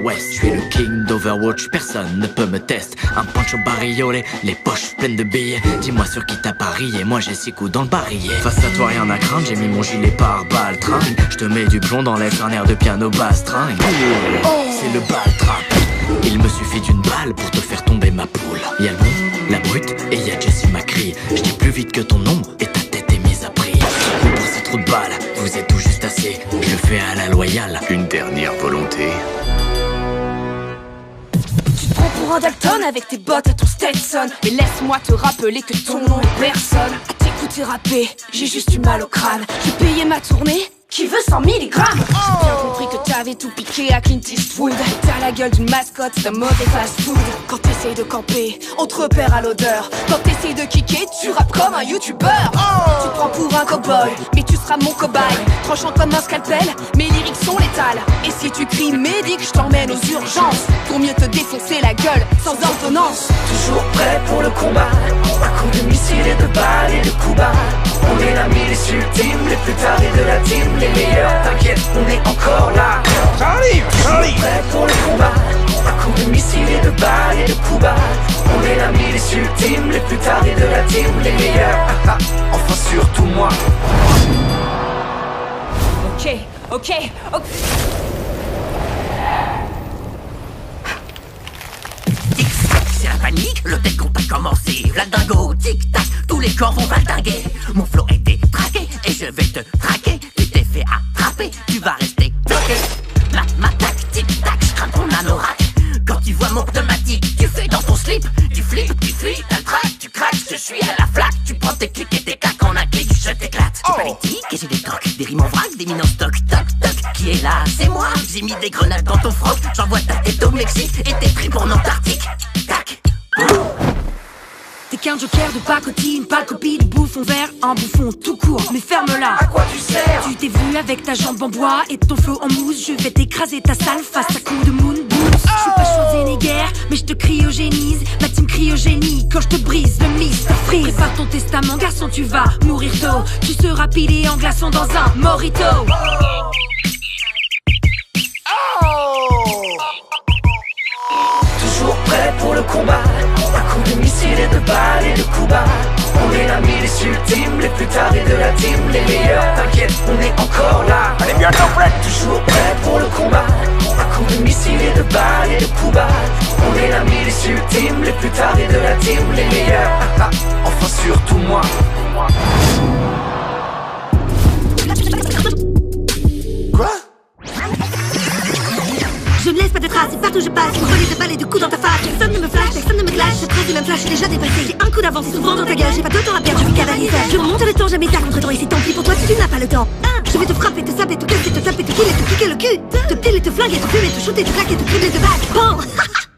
Far West. Je suis le king d'Overwatch, personne ne peut me tester. Un punch au bariolé, les poches pleines de billets. Dis-moi sur qui t'as parié, moi j'ai 6 coups dans le barillet. Face à toi rien à craindre, j'ai mis mon gilet pare-balles tringue. Je te mets du plomb dans l'air, un air de piano basse tringue. C'est le ball trap. Il me suffit d'une balle pour te faire tomber ma poule. Y'a le bon, la brute et y'a Jessie McCree. Je dis plus vite que ton ombre et ta tête est mise à prix. Pour ces trous de balles, vous êtes tout juste assez. Je le fais à la loyale. Une dernière volonté. Tu te prends pour un Dalton avec tes bottes et ton Stetson. Mais laisse-moi te rappeler que ton nom est personne. À t'écouter rapper, j'ai juste eu mal au crâne. J'ai payé ma tournée. Qui veut 100 milligrammes? J'ai bien compris que t'avais tout piqué à Clint Eastwood. T'as la gueule d'une mascotte d'un mauvais fast-food. Quand t'essayes de camper, on te repère à l'odeur. Quand t'essayes de kicker, tu rappes comme un youtubeur. Tu te prends pour un cowboy, mais tu seras mon cobaye. Tranchant comme un scalpel, mes lyrics sont létales. Et si tu cries médic, je t'emmène aux urgences. Pour mieux te défoncer la gueule, sans ordonnance. Toujours prêt pour le combat, à coups de missiles et de balles et de coups bas. On est la milice ultime, les plus tarés de la team, les meilleurs, t'inquiète, on est encore là. J'arrive, j'arrive. Prêt pour le combat, à coups de missiles et de balles et de coups bas. On est la milice ultime, les plus tarés de la team, les meilleurs. Enfin surtout moi. Ok. C'est la panique, le décompte a commencé. La dingo, tic-tac, tous les corps vont valdinguer. Mon flow était traqué et je vais te traquer. Tu t'es fait attraper, tu vas rester bloqué. Ma tactique, tac, je crains ton anorak. Quand tu vois mon pneumatique, tu fais dans ton slip. Tu flippes, tu fuis, t'as le trac, tu craques, je te suis à la flaque. Tu prends tes clics et tes claques en un clic, je t'éclate. Tu politique et j'ai des trocs, des rimes en vrac, des mines en stock, toc, toc. Qui est là? C'est moi, j'ai mis des grenades dans ton froc. J'envoie ta tête au Mexique et tes tripes en Antarctique. Tac. T'es qu'un joker de pacotille, pas copie de bouffon vert, un bouffon tout court, mais ferme-la. À quoi tu sers? Tu t'es vu avec ta jambe en bois et ton flow en mousse. Je vais t'écraser ta sale face à coups de moon boots. Je suis pas Schwarzenegger, mais je te cryogénise. Ma team cryogénie quand je te brise le Mr Freeze. Prépare ton testament, garçon, tu vas mourir tôt. Tu seras pilé en glaçon dans un mojito. Toujours prêt pour le combat, à coups de missiles et de balles et de coups bas. On est la milice ultime, les plus tarés de la team, les meilleurs, t'inquiète, on est encore là. Elle est bientôt prête. Toujours prêt pour le combat, à coups de missiles et de balles et de coups bas. On est la milice ultime, les plus tarés de la team, les meilleurs. Enfin surtout moi. Quoi? Je ne laisse pas de traces, et partout je passe, une volée de balles et de coups dans ta face. Personne ne me flash, personne ne me clash, je trace les mêmes flashs déjà dépassé. J'ai un coup d'avance et souvent dans ta gueule, j'ai pas de temps à perdre, je suis canalisé. Je monte le temps, jamais tard contre temps, et c'est tant pis pour toi si tu n'as pas le temps. Je vais te frapper, te saper, te casser, te taper, te killer, te kicker le cul. Te piler, te flinguer, te fumer, te shooter, te claquer, te cribler de bac. Bon,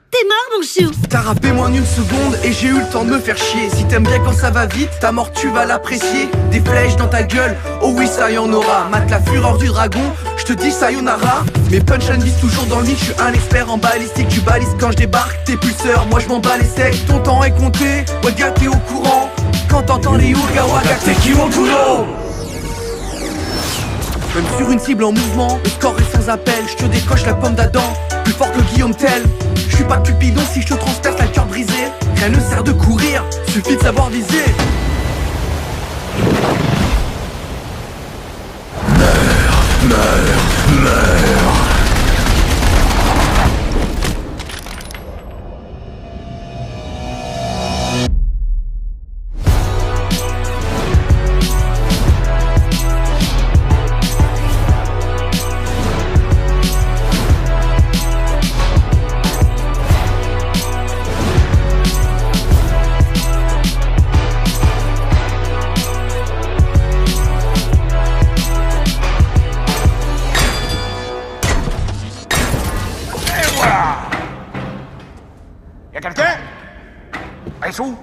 t'es mort mon chou. T'as rappé moins d'une seconde et j'ai eu le temps de me faire chier. Si t'aimes bien quand ça va vite, ta mort tu vas l'apprécier. Des flèches dans ta gueule, oh oui ça y en aura. Mate la fureur du dragon, je te dis sayonara. Mes punchlines visent toujours dans le vide, je suis un expert en balistique. Tu balises quand je débarque, tes pulseurs, moi je m'en bats les secs. Ton temps est compté, ouais gars t'es au courant. Quand t'entends les Uga Waga, t'es qui mon boulot. Même sur une cible en mouvement, le score est sans appel. Je te décoche la pomme d'Adam, plus fort que Guillaume Tell. Je suis pas Cupidon si je te transperce la cœur brisé. Rien ne sert de courir, suffit de savoir viser. Meurs. Y'a quelqu'un? Hey, sous!